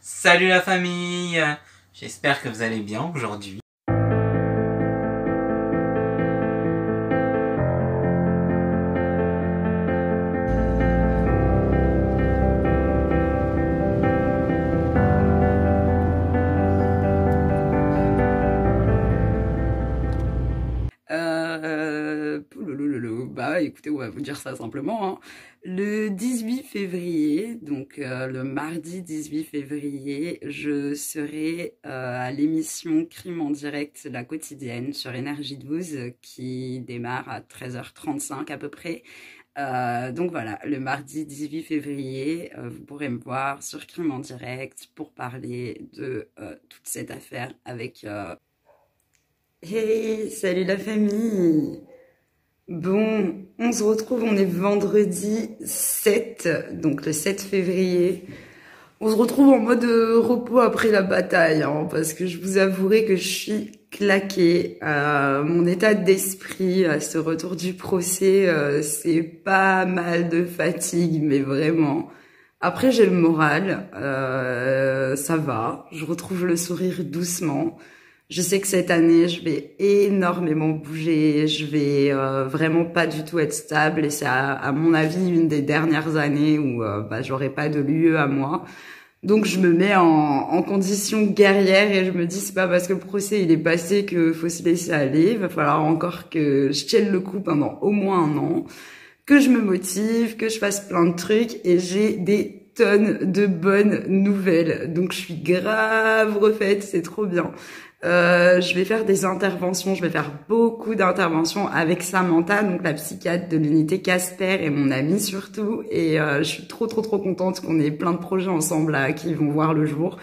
Salut la famille! J'espère que vous allez bien aujourd'hui. Bah écoutez, on va vous dire ça simplement, hein. Le 18 février, donc le mardi 18 février, je serai à l'émission Crime en direct, la quotidienne, sur Énergie 12, qui démarre à 13h35 à peu près. Donc voilà, le mardi 18 février, vous pourrez me voir sur Crime en direct pour parler de toute cette affaire avec... Hey, salut la famille! Bon, on se retrouve, on est vendredi 7, donc le 7 février. On se retrouve en mode repos après la bataille, hein, parce que je vous avouerai que je suis claquée. Mon état d'esprit à ce retour du procès, c'est pas mal de fatigue, mais vraiment. Après, j'ai le moral, ça va, je retrouve le sourire doucement. Je sais que cette année, je vais énormément bouger, je vais vraiment pas du tout être stable et c'est à mon avis une des dernières années où j'aurai pas de lieu à moi. Donc je me mets en condition guerrière et je me dis c'est pas parce que le procès il est passé que faut se laisser aller, il va falloir encore que je tienne le coup pendant au moins un an, que je me motive, que je fasse plein de trucs et j'ai des tonnes de bonnes nouvelles. Donc je suis grave refaite, c'est trop bien. Je vais faire des interventions, je vais faire beaucoup d'interventions avec Samantha, donc la psychiatre de l'unité Casper et mon amie surtout. Et je suis trop contente qu'on ait plein de projets ensemble là qui vont voir le jour.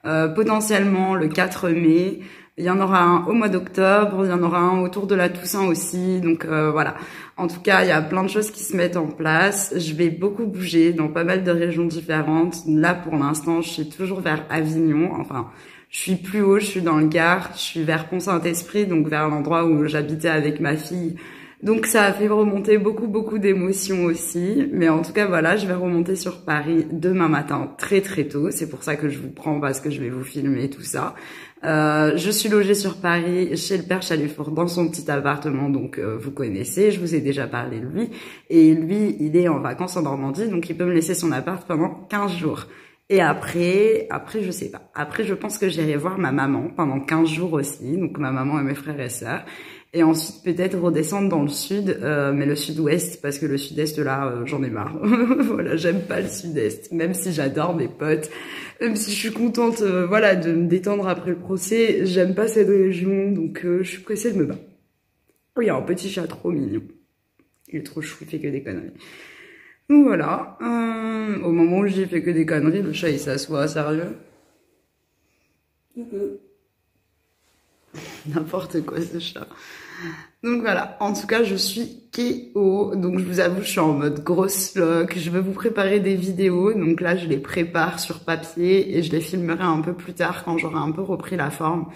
Potentiellement le 4 mai, il y en aura un au mois d'octobre, il y en aura un autour de la Toussaint aussi. Donc voilà, en tout cas il y a plein de choses qui se mettent en place. Je vais beaucoup bouger dans pas mal de régions différentes. Là pour l'instant je suis toujours vers Avignon, enfin... Je suis plus haut, je suis dans le Gard, je suis vers Pont-Saint-Esprit, donc vers l'endroit où j'habitais avec ma fille. Donc ça a fait remonter beaucoup d'émotions aussi. Mais en tout cas, voilà, je vais remonter sur Paris demain matin très tôt. C'est pour ça que je vous prends parce que je vais vous filmer tout ça. Je suis logée sur Paris chez le père Chalifort dans son petit appartement, donc vous connaissez, je vous ai déjà parlé de lui. Et lui, il est en vacances en Normandie, donc il peut me laisser son appart pendant 15 jours. Et après, je sais pas. Après, je pense que j'irai voir ma maman pendant 15 jours aussi. Donc, ma maman et mes frères et sœurs. Et ensuite, peut-être redescendre dans le sud, mais le sud-ouest, parce que le sud-est, là, j'en ai marre. Voilà, j'aime pas le sud-est. Même si j'adore mes potes, même si je suis contente, voilà, de me détendre après le procès, j'aime pas cette région, donc je suis pressée de me battre. Oh, il y a un petit chat trop mignon. Il est trop chou, il fait que des conneries. Donc voilà, au moment où j'ai fait que des conneries, le chat il s'assoit, sérieux. N'importe quoi ce chat. Donc voilà, en tout cas je suis KO, donc je vous avoue je suis en mode grosse loc, je vais vous préparer des vidéos, donc là je les prépare sur papier et je les filmerai un peu plus tard quand j'aurai un peu repris la forme.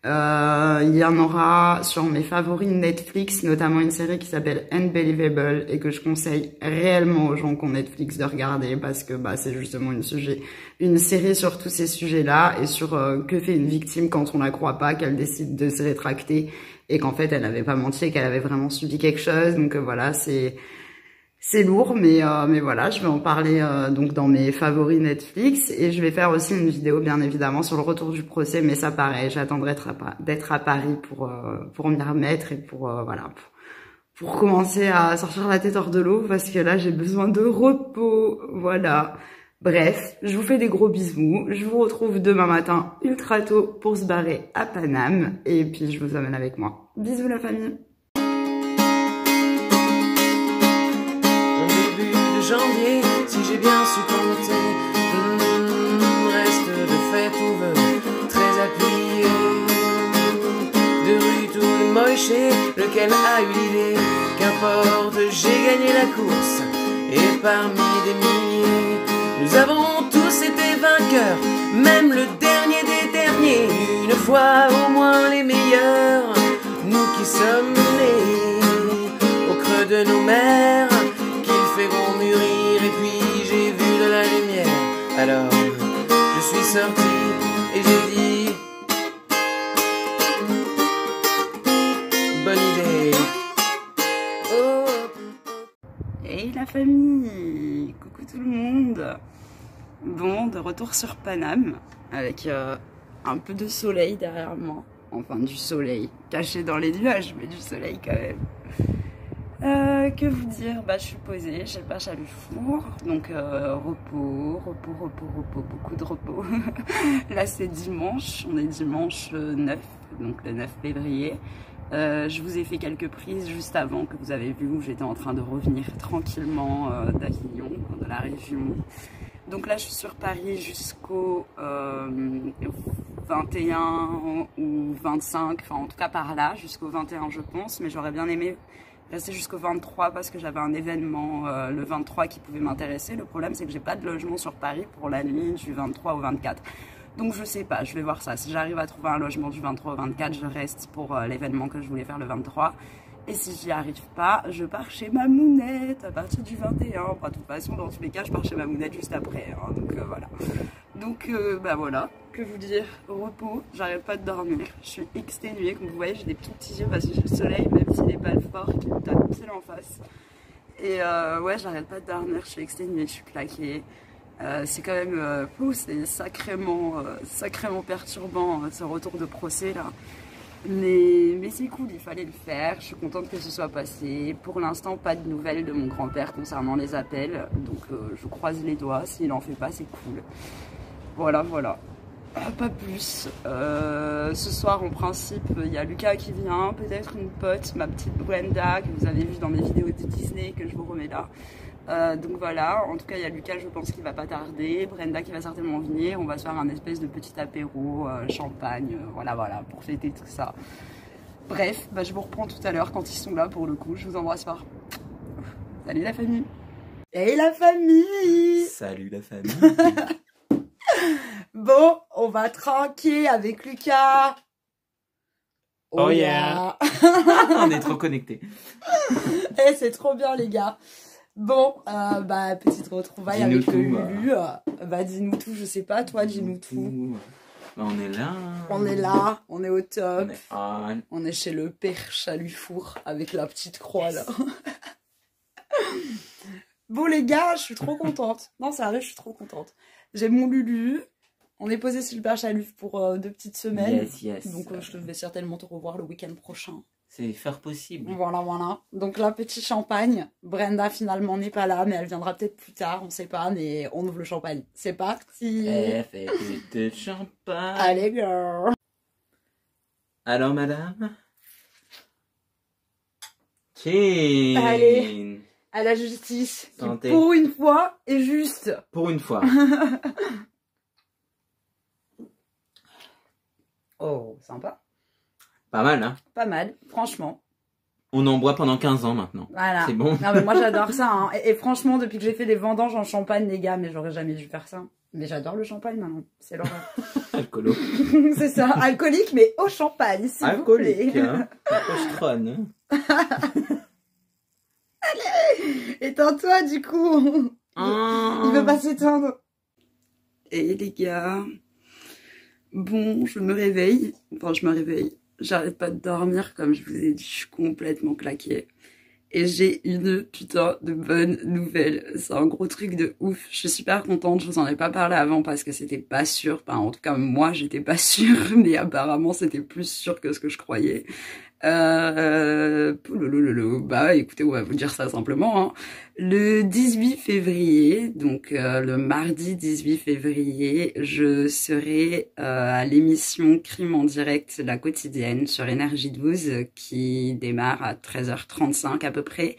Il y en aura sur mes favoris Netflix, notamment une série qui s'appelle Unbelievable et que je conseille réellement aux gens qui ont Netflix de regarder parce que c'est justement une série sur tous ces sujets-là et sur que fait une victime quand on la croit pas, qu'elle décide de se rétracter et qu'en fait elle n'avait pas menti et qu'elle avait vraiment subi quelque chose. Donc voilà, c'est lourd, mais voilà, je vais en parler donc dans mes favoris Netflix et je vais faire aussi une vidéo bien évidemment sur le retour du procès, mais ça pareil, j'attendrai d'être à Paris pour m'y remettre et voilà, pour commencer à sortir la tête hors de l'eau parce que là j'ai besoin de repos, voilà. Bref, je vous fais des gros bisous, je vous retrouve demain matin ultra tôt pour se barrer à Paname et puis je vous amène avec moi. Bisous la famille. Janvier, si j'ai bien su compter, reste de fête ou vœux très appuyé. De rue tout de Moïse, lequel a eu l'idée, qu'importe, j'ai gagné la course, et parmi des milliers, nous avons tous été vainqueurs, même le dernier des derniers, une fois au moins les meilleurs, nous qui sommes nés au creux de nos mers. Fait bon mûrir et puis j'ai vu de la lumière. Alors je suis sorti et j'ai dit bonne idée. Oh. Hey la famille, coucou tout le monde. Bon, de retour sur Paname avec un peu de soleil derrière moi. Enfin du soleil, caché dans les nuages, mais du soleil quand même. Que vous dire, bah je suis posée, j'ai le bâche à le four, donc repos, beaucoup de repos. Là c'est dimanche, on est dimanche 9, donc le 9 février. Je vous ai fait quelques prises juste avant que vous avez vu où j'étais en train de revenir tranquillement d'Avignon, de la région. Donc là je suis sur Paris jusqu'au 21 ou 25, enfin en tout cas par là, jusqu'au 21 je pense, mais j'aurais bien aimé rester jusqu'au 23 parce que j'avais un événement le 23 qui pouvait m'intéresser. Le problème c'est que j'ai pas de logement sur Paris pour la nuit du 23 au 24. Donc je sais pas, je vais voir ça. Si j'arrive à trouver un logement du 23 au 24, je reste pour l'événement que je voulais faire le 23. Et si j'y arrive pas, je pars chez Mamounette à partir du 21. Enfin, de toute façon, dans tous les cas, je pars chez Mamounette juste après. Hein, donc voilà. Donc bah voilà, que vous dire, repos, j'arrête pas de dormir. Je suis exténuée, comme vous voyez, j'ai des tout petits yeux parce que j'ai le soleil, même s'il n'est pas fort, qui me tape pile en face. Et ouais, j'arrête pas de dormir, je suis exténuée, je suis claquée. C'est quand même c'est sacrément perturbant ce retour de procès là. Mais c'est cool, il fallait le faire, je suis contente que ce soit passé. Pour l'instant, pas de nouvelles de mon grand-père concernant les appels, donc je croise les doigts, s'il en fait pas, c'est cool. Voilà, voilà. Pas plus. Ce soir, en principe, il y a Lucas qui vient, peut-être une pote, ma petite Brenda, que vous avez vu dans mes vidéos de Disney, que je vous remets là. Donc voilà, en tout cas il y a Lucas, je pense qu'il va pas tarder, Brenda qui va certainement venir, on va se faire un espèce de petit apéro, champagne, voilà, pour fêter tout ça. Bref, bah, je vous reprends tout à l'heure quand ils sont là pour le coup, je vous embrasse fort. Salut la famille. Et la famille. Salut la famille. Bon, on va trinquer avec Lucas. Oh yeah. On est trop connectés. Eh, c'est trop bien les gars. Bon, bah, petite retrouvaille avec Lulu. Bah, dis-nous tout, je sais pas, toi, dis-nous tout. Bah, on est là. On est là, on est au top. On est chez le père Chalufour avec la petite croix là. Bon, les gars, je suis trop contente. Non, sérieux, je suis trop contente. J'ai mon Lulu. On est posé sur le père Chaluf pour 2 petites semaines. Yes. Donc, je vais certainement te revoir le week-end prochain. C'est fort possible. Voilà. Donc là, petit champagne. Brenda finalement n'est pas là, mais elle viendra peut-être plus tard, on sait pas, mais on ouvre le champagne. C'est parti. Fait de champagne. Allez, girl. Alors, madame. Chin. Allez, à la justice. Santé. Pour une fois, et juste. Pour une fois. Oh, sympa. Pas mal, hein? Pas mal, franchement. On en boit pendant 15 ans maintenant. Voilà. C'est bon. Non, mais moi j'adore ça. Hein. Et franchement, depuis que j'ai fait des vendanges en champagne, les gars, mais j'aurais jamais dû faire ça. Mais j'adore le champagne maintenant. C'est l'horreur. Alcoolo. C'est ça. Alcoolique, mais au champagne, s'il vous plaît. Alcoolique, hein? Postron. Allez, éteins-toi du coup. Il veut pas s'éteindre. Et les gars, bon, je me réveille. Enfin, je me réveille. J'arrête pas de dormir, comme je vous ai dit, je suis complètement claquée. Et j'ai une putain de bonne nouvelle. C'est un gros truc de ouf. Je suis super contente, je vous en ai pas parlé avant parce que c'était pas sûr. Enfin, en tout cas, moi, j'étais pas sûre, mais apparemment, c'était plus sûr que ce que je croyais. Bah écoutez, on va vous dire ça simplement. Hein. Le 18 février, donc le mardi 18 février, je serai à l'émission Crime en direct, la quotidienne, sur Énergie 12, qui démarre à 13h35 à peu près.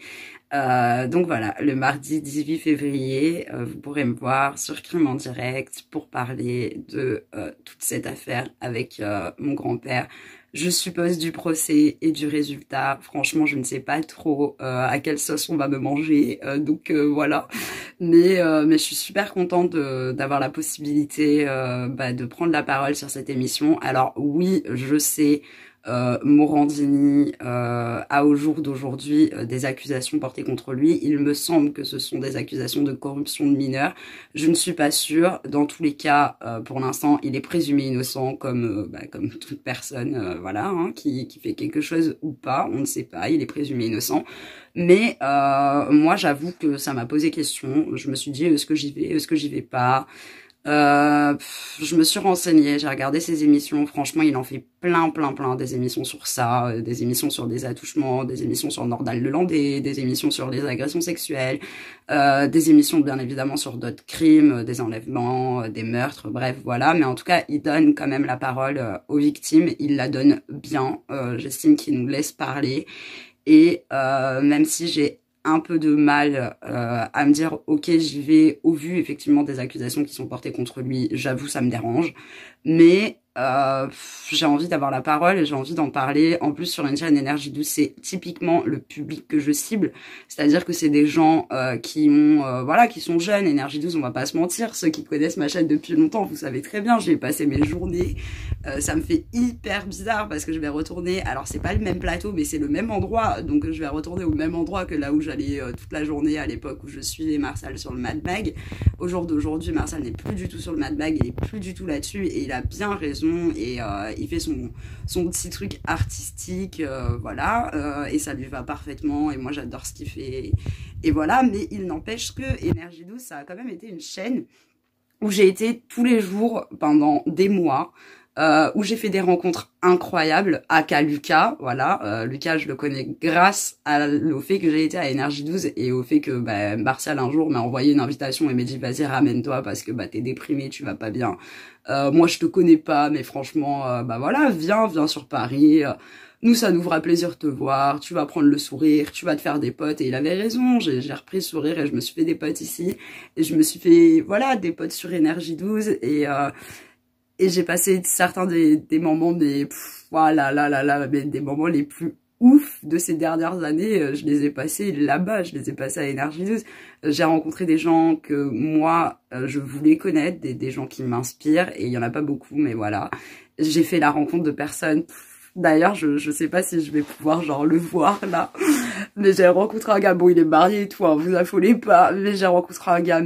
Donc voilà, le mardi 18 février, vous pourrez me voir sur Crime en direct pour parler de toute cette affaire avec mon grand-père. Je suppose du procès et du résultat. Franchement, je ne sais pas trop à quelle sauce on va me manger. Donc voilà. Mais je suis super contente d'avoir la possibilité de prendre la parole sur cette émission. Alors oui, je sais, Morandini a au jour d'aujourd'hui des accusations portées contre lui. Il me semble que ce sont des accusations de corruption de mineurs. Je ne suis pas sûre. Dans tous les cas, pour l'instant, il est présumé innocent comme toute personne voilà, hein, qui fait quelque chose ou pas. On ne sait pas, il est présumé innocent. Mais moi, j'avoue que ça m'a posé question. Je me suis dit, est-ce que j'y vais, est-ce que j'y vais pas? Je me suis renseignée, j'ai regardé ses émissions. Franchement, il en fait plein des émissions sur ça, des émissions sur des attouchements, des émissions sur Nordal Lelandais, des émissions sur les agressions sexuelles, des émissions bien évidemment sur d'autres crimes, des enlèvements, des meurtres, bref, voilà. Mais en tout cas, il donne quand même la parole aux victimes, il la donne bien. J'estime qu'il nous laisse parler. Et même si j'ai un peu de mal à me dire ok j'y vais au vu effectivement des accusations qui sont portées contre lui, j'avoue ça me dérange, mais j'ai envie d'avoir la parole et j'ai envie d'en parler. En plus sur une chaîne Énergie 12, c'est typiquement le public que je cible, c'est-à-dire que c'est des gens qui ont voilà, qui sont jeunes. Énergie 12, on va pas se mentir, ceux qui connaissent ma chaîne depuis longtemps, vous savez très bien, j'y ai passé mes journées. Ça me fait hyper bizarre parce que je vais retourner, alors c'est pas le même plateau mais c'est le même endroit, donc je vais retourner au même endroit que là où j'allais toute la journée à l'époque où je suivais Martial sur le Mad Mag. Au jour d'aujourd'hui, Martial n'est plus du tout sur le Mad Mag, il est plus du tout là-dessus et il a bien raison. Et il fait son petit truc artistique, voilà, et ça lui va parfaitement et moi j'adore ce qu'il fait et voilà. Mais il n'empêche que Énergie 12, ça a quand même été une chaîne où j'ai été tous les jours pendant des mois, où j'ai fait des rencontres incroyables, aka Lucas, voilà, Lucas je le connais grâce au fait que j'ai été à Énergie 12 et au fait que Martial un jour m'a envoyé une invitation et m'a dit vas-y ramène-toi parce que t'es déprimé, tu vas pas bien. Moi je te connais pas mais franchement voilà, viens sur Paris, nous ça nous fera plaisir de te voir, tu vas prendre le sourire, tu vas te faire des potes. Et il avait raison, j'ai repris le sourire et je me suis fait des potes ici et je me suis fait voilà des potes sur Énergie 12 et j'ai passé certains des moments des des moments les plus ouf de ces dernières années, je les ai passés là-bas, je les ai passés à Énergie 12. J'ai rencontré des gens que moi je voulais connaître, des gens qui m'inspirent et il y en a pas beaucoup mais voilà. J'ai fait la rencontre de personnes. D'ailleurs, je sais pas si je vais pouvoir genre le voir là, mais j'ai rencontré un gars, bon il est marié et tout, hein, vous affolez pas, mais j'ai rencontré un gars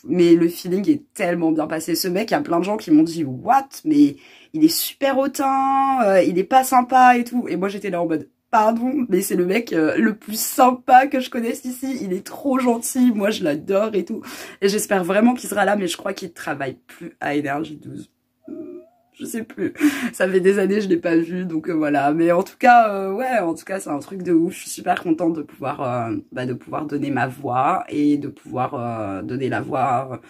mais le feeling est tellement bien passé. Ce mec, il y a plein de gens qui m'ont dit what, mais il est super hautain, il est pas sympa et tout. Et moi j'étais là en mode pardon, mais c'est le mec le plus sympa que je connaisse ici. Il est trop gentil, moi je l'adore et tout. Et j'espère vraiment qu'il sera là, mais je crois qu'il travaille plus à Énergie 12. Je sais plus, ça fait des années je l'ai pas vu, donc voilà. Mais en tout cas, ouais, en tout cas c'est un truc de ouf. Je suis super contente de pouvoir donner ma voix et de pouvoir donner la voix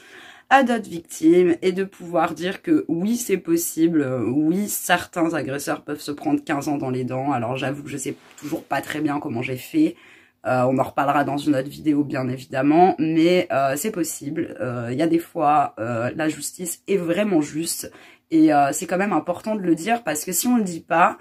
à d'autres victimes et de pouvoir dire que oui c'est possible, oui certains agresseurs peuvent se prendre 15 ans dans les dents. Alors j'avoue que je sais toujours pas très bien comment j'ai fait. On en reparlera dans une autre vidéo bien évidemment, mais c'est possible. Il y a des fois la justice est vraiment juste. Et c'est quand même important de le dire parce que si on le dit pas,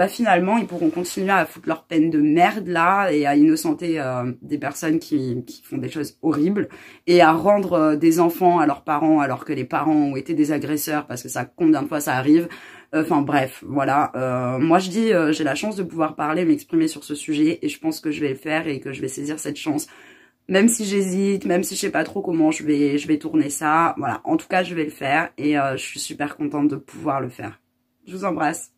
finalement ils pourront continuer à foutre leur peine de merde là et à innocenter des personnes qui font des choses horribles et à rendre des enfants à leurs parents alors que les parents ont été des agresseurs parce que ça combien de fois ça arrive. Enfin bref, voilà. Moi je dis j'ai la chance de pouvoir parler, m'exprimer sur ce sujet et je pense que je vais le faire et que je vais saisir cette chance. Même si j'hésite, même si je sais pas trop comment je vais tourner ça, voilà. En tout cas, je vais le faire et je suis super contente de pouvoir le faire. Je vous embrasse.